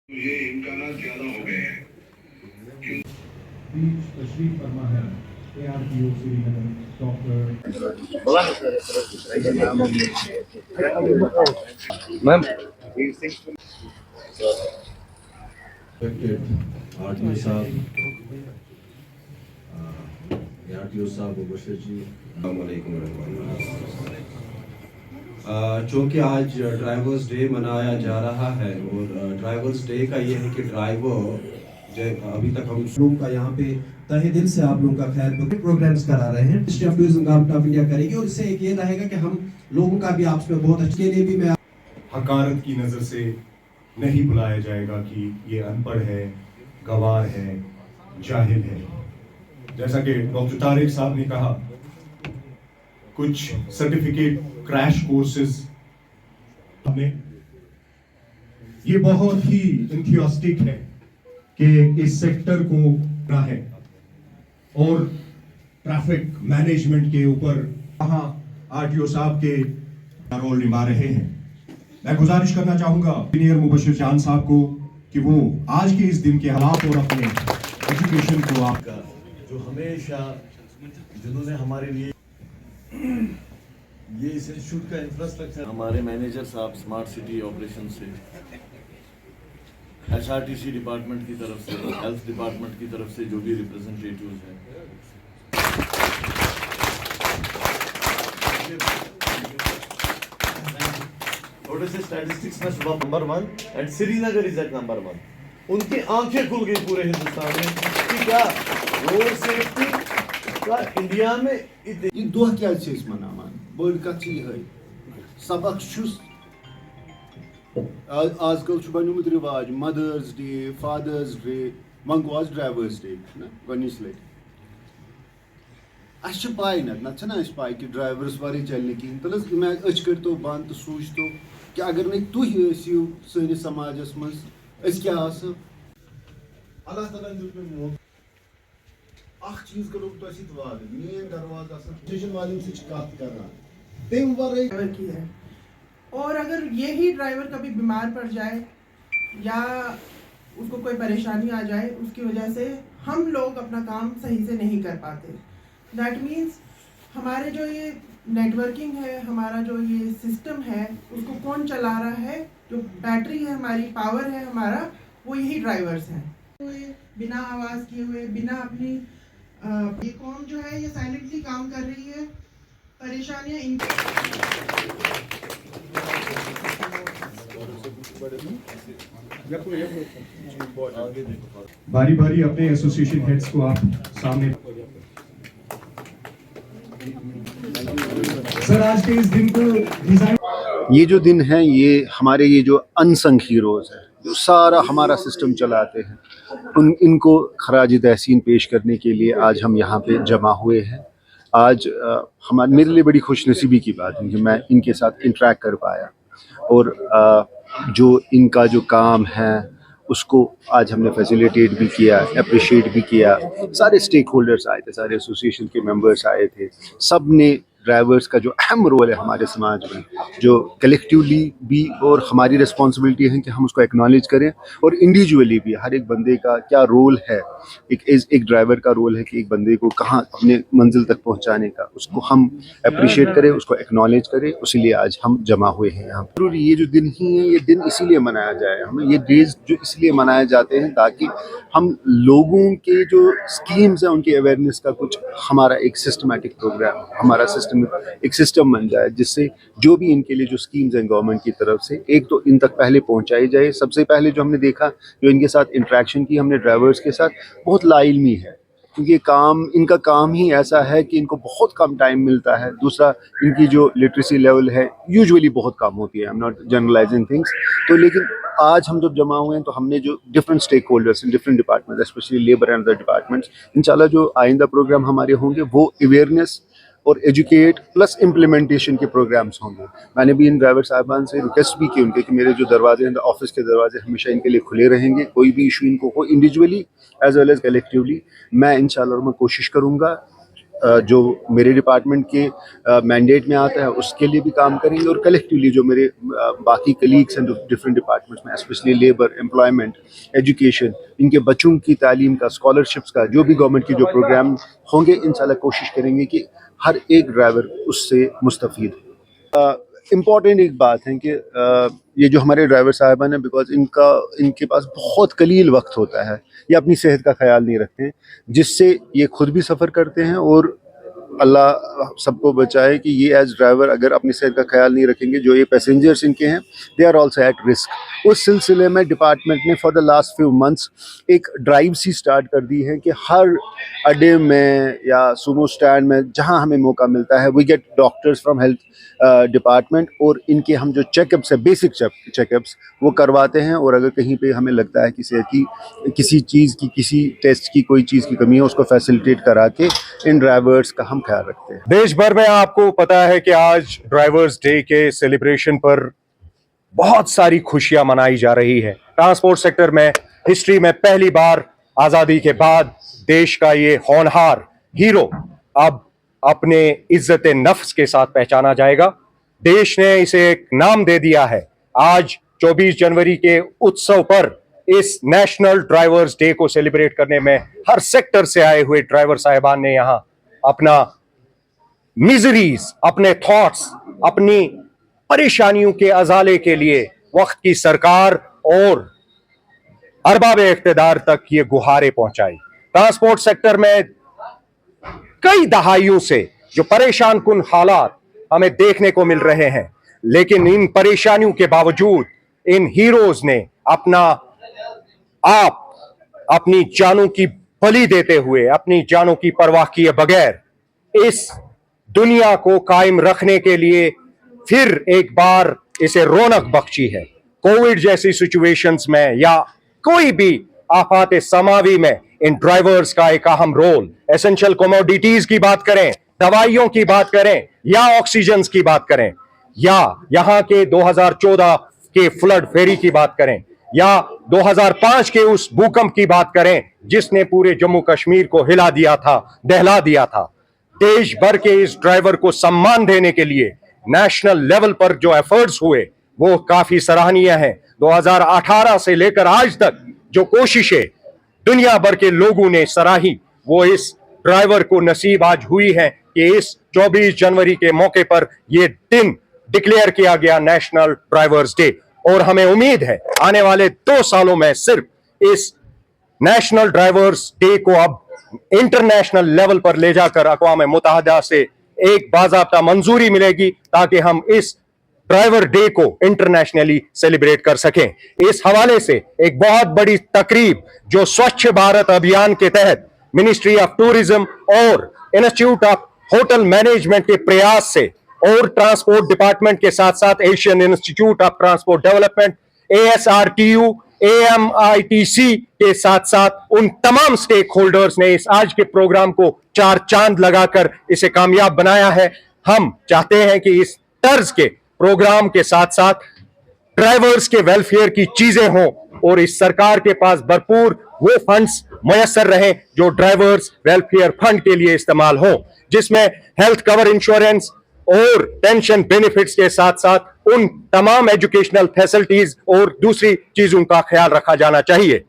ये इम्कानात ज्यादा हो गए हैं। तशरीफ फरमा है ARPO Srinagar doctor ma'am RTO साहब ARPO साहब मुबशर जी, चूँकि आज ड्राइवर्स डे मनाया जा रहा है और ड्राइवर्स डे का ये है कि ड्राइवर अभी तक हम लोगों का यहाँ पे तहे दिल से आप लोगों का खैर प्रोग्राम्स करा रहे हैं। Ministry of tourism government of India करेगी और इससे एक ये रहेगा कि हम लोगों का भी आपस में बहुत अच्छे लिए भी मैं हकारत की नज़र से नहीं बुलाया जाएगा कि ये अनपढ़ है, गवार है, जाहिल है। जैसा कि डॉक्टर तारिक साहब ने कहा, कुछ सर्टिफिकेट क्रैश कोर्सेज हमने, ये बहुत ही इंथुसियास्टिक है कि इस सेक्टर को ना है और ट्रैफिक मैनेजमेंट के ऊपर कहाँ आरटीओ साहब के रोल निभा रहे हैं। मैं गुजारिश करना चाहूंगा इंजीनियर मुबशिर जान साहब को कि वो आज के इस दिन के हालात और अपने एजुकेशन को आपका जो हमेशा जिन्होंने हमारे लिए ये इस इंस्टीट्यूट का इंफ्रास्ट्रक्चर, हमारे मैनेजर साहब स्मार्ट सिटी ऑपरेशन से, HRTC डिपार्टमेंट की तरफ से, हेल्थ डिपार्टमेंट की तरफ से जो भी रिप्रेजेंटेटिव्स हैं, थोड़े से स्टैटिस्टिक्स में सुबह number 1 and Srinagar is at number 1। उनकी आंखें खुल गई पूरे हिंदुस्तान में कि क्या रोड सेफ्टी का इंडिया में ये दो क्या चीज मनावान बड़ कत सबक आजकल बनमुत रिवाज मदर्स डे, फादर्स डे, मंगो आज ड्राइवर्स डे गस लट अस पाई ना पाई कि ड्राइवर्स वारे चलने कहें तो अच कर तो बंद तो सूच तो कि अगर नहीं तुम सैनिस समाजस मज क्या अल्लाह ताला चीज करो मेन दरवाजा स्टेशन वाले से कत कर की है। और अगर यही ड्राइवर कभी बीमार पड़ जाए या उसको कोई परेशानी आ जाए, उसकी वजह से हम लोग अपना काम सही से नहीं कर पाते। दैट मीन्स हमारे जो ये नेटवर्किंग है, हमारा जो ये सिस्टम है, उसको कौन चला रहा है, जो बैटरी है हमारी, पावर है हमारा, वो यही ड्राइवर्स हैं। तो ये बिना आवाज़ किए हुए, बिना अपनी ये कौन जो है ये साइलेंटली काम कर रही है, परेशानियाँ इनके बारी बारी अपने एसोसिएशन हेड्स को आप सामने। सर, आज के इस दिन को डिजाइन, ये जो दिन है ये हमारे ये जो अनसंग हीरोज है जो सारा हमारा सिस्टम चलाते हैं, इनको खराज तहसीन पेश करने के लिए आज हम यहाँ पे जमा हुए हैं। आज मेरे लिए बड़ी खुशनसीबी की बात है कि मैं इनके साथ इंटरेक्ट कर पाया और जो इनका जो काम है उसको आज हमने फैसिलिटेट भी किया, अप्रिशिएट भी किया। सारे स्टेक होल्डर्स आए थे, सारे एसोसिएशन के मेंबर्स आए थे। सब ने ड्राइवर्स का जो अहम रोल है हमारे समाज में, जो कलेक्टिवली भी और हमारी रिस्पॉन्सिबिलिटी है कि हम उसको एक्नॉलेज करें, और इंडिविजुअली भी हर एक बंदे का क्या रोल है। एक ड्राइवर का रोल है कि एक बंदे को कहाँ अपने मंजिल तक पहुँचाने का, उसको हम अप्रिशिएट करें, उसको एक्नॉलेज करें। इसीलिए आज हम जमा हुए हैं यहाँ पर। ये जो दिन ही है, ये दिन इसीलिए मनाया जाए, हमें ये डेज जो इसलिए मनाए जाते हैं ताकि हम लोगों के जो स्कीम्स हैं उनकी अवेयरनेस का कुछ हमारा एक सिस्टमेटिक प्रोग्राम, हमारा सिस्टम एक सिस्टम बन जाए, जिससे जो भी इनके लिए जो स्कीम्स हैं गवर्नमेंट की तरफ से, एक तो इन तक पहले पहुंचाई जाए। सबसे पहले जो हमने देखा, जो इनके साथ इंटरेक्शन की हमने ड्राइवर्स के साथ, बहुत लाइलमी है, क्योंकि इनका काम ही ऐसा है कि इनको बहुत कम टाइम मिलता है। दूसरा, इनकी जो लिटरेसी लेवल है यूजुअली बहुत कम होती है। I am not generalising things. तो लेकिन आज हम जब जमा हुए हैं तो हमने जो different stake holders in different departments, specially labour and other departments, इंशाल्लाह जो आइंदा प्रोग्राम हमारे होंगे वो अवेयरनेस और एजुकेट प्लस इम्प्लीमेंटेशन के प्रोग्राम्स होंगे। मैंने भी इन ड्राइवर साहबान से रिक्वेस्ट भी की उनके कि मेरे जो दरवाजे हैं, ऑफिस के दरवाजे हमेशा इनके लिए खुले रहेंगे। कोई भी इशू इनको हो, individually as well as collectively, मैं इंशाल्लाह मैं कोशिश करूँगा जो मेरे डिपार्टमेंट के मैंडेट में आता है उसके लिए भी काम करेंगे, और कलेक्टिवली जो मेरे बाकी कलीग्स हैं डिफरेंट डिपार्टमेंट्स में, स्पेशली लेबर, एम्प्लॉयमेंट, एजुकेशन, इनके बच्चों की तालीम का, स्कॉलरशिप्स का, जो भी गवर्नमेंट के जो प्रोग्राम होंगे, इंशाल्लाह कोशिश करेंगे कि हर एक ड्राइवर उससे मुस्तफ़ीद हो। इम्पॉर्टेंट एक बात है कि ये जो हमारे ड्राइवर साहिबान हैं, बिकॉज इनके पास बहुत कलील वक्त होता है, ये अपनी सेहत का ख्याल नहीं रखते हैं, जिससे ये खुद भी सफ़र करते हैं और अल्लाह सबको बचाए कि ये एज ड्राइवर अगर अपनी सेहत का ख्याल नहीं रखेंगे, जो ये पैसेंजर्स इनके हैं, they are also at risk. उस सिलसिले में डिपार्टमेंट ने for the last few months एक ड्राइव सी स्टार्ट कर दी है कि हर अड्डे में या सुमो स्टैंड में जहां हमें मौका मिलता है, we get doctors from health department, और इनके हम जो चेकअप्स है, बेसिक चेकअप्स वो करवाते हैं, और अगर कहीं पे हमें लगता है कि सेहत की किसी चीज़ की, किसी टेस्ट की कोई चीज़ की कमी है, उसको फैसिलिटेट करा के इन ड्राइवर्स का हम ख्याल रखते हैं। देश भर में आपको पता है कि आज ड्राइवर्स डे के सेलिब्रेशन पर बहुत सारी खुशियां मनाई जा रही है। ट्रांसपोर्ट सेक्टर में हिस्ट्री में पहली बार आज़ादी के बाद देश का ये होनहार हीरो अब अपने इज्जत नफ्स के साथ पहचाना जाएगा। देश ने इसे एक नाम दे दिया है। आज 24 जनवरी के उत्सव पर इस नेशनल ड्राइवर्स डे को सेलिब्रेट करने में हर सेक्टर से आए हुए ड्राइवर साहिबान ने यहाँ अपना मिजरीज, अपने थॉट्स, अपनी परेशानियों के अजाले के लिए वक्त की सरकार और अरबाब इख्तिदार तक ये गुहारें पहुंचाई। ट्रांसपोर्ट सेक्टर में कई दहाइयों से जो परेशान कुन हालात हमें देखने को मिल रहे हैं, लेकिन इन परेशानियों के बावजूद इन हीरोज ने अपनी जानों की बलि देते हुए, अपनी जानों की परवाह किए बगैर इस दुनिया को कायम रखने के लिए फिर एक बार इसे रौनक बख्शी है। कोविड जैसी सिचुएशंस में या कोई भी आफात समावी में इन ड्राइवर्स का एक अहम रोल, एसेंशियल कमोडिटीज की बात करें, दवाइयों की बात करें, या ऑक्सीजन की बात करें, या यहाँ के 2014 के फ्लड फेरी की बात करें, या 2005 के उस भूकंप की बात करें जिसने पूरे जम्मू कश्मीर को हिला दिया था, दहला दिया था। देश भर के इस ड्राइवर को सम्मान देने के लिए नेशनल लेवल पर जो एफर्ट्स हुए वो काफी सराहनीय हैं। 2018 से लेकर आज तक जो कोशिशें दुनिया भर के लोगों ने सराही, वो इस ड्राइवर को नसीब आज हुई है कि इस 24 जनवरी के मौके पर ये दिन डिक्लेयर किया गया नेशनल ड्राइवर्स डे। और हमें उम्मीद है आने वाले 2 सालों में सिर्फ इस नेशनल ड्राइवर्स डे को अब इंटरनेशनल लेवल पर ले जाकर अक़वाम मुत्तहिदा से एक बाज़ाब्ता मंजूरी मिलेगी ताकि हम इस ड्राइवर डे को इंटरनेशनली सेलिब्रेट कर सकें। इस हवाले से एक बहुत बड़ी तकरीब जो स्वच्छ भारत अभियान के तहत मिनिस्ट्री ऑफ टूरिज्म और इंस्टीट्यूट ऑफ होटल मैनेजमेंट के प्रयास से और ट्रांसपोर्ट डिपार्टमेंट के साथ साथ Asian institute of transport development, ASRTU, AMITC के साथ साथ उन तमाम स्टेक होल्डर्स ने इस आज के प्रोग्राम को 4 चांद लगाकर इसे कामयाब बनाया है। हम चाहते हैं कि इस तर्ज के प्रोग्राम के साथ साथ ड्राइवर्स के वेलफेयर की चीजें हों और इस सरकार के पास भरपूर वो फंड्स मुयस्सर रहें जो ड्राइवर्स वेलफेयर फंड के लिए इस्तेमाल हों, जिसमें हेल्थ कवर इंश्योरेंस और पेंशन बेनिफिट्स के साथ साथ उन तमाम एजुकेशनल फैसिलिटीज और दूसरी चीजों का ख्याल रखा जाना चाहिए।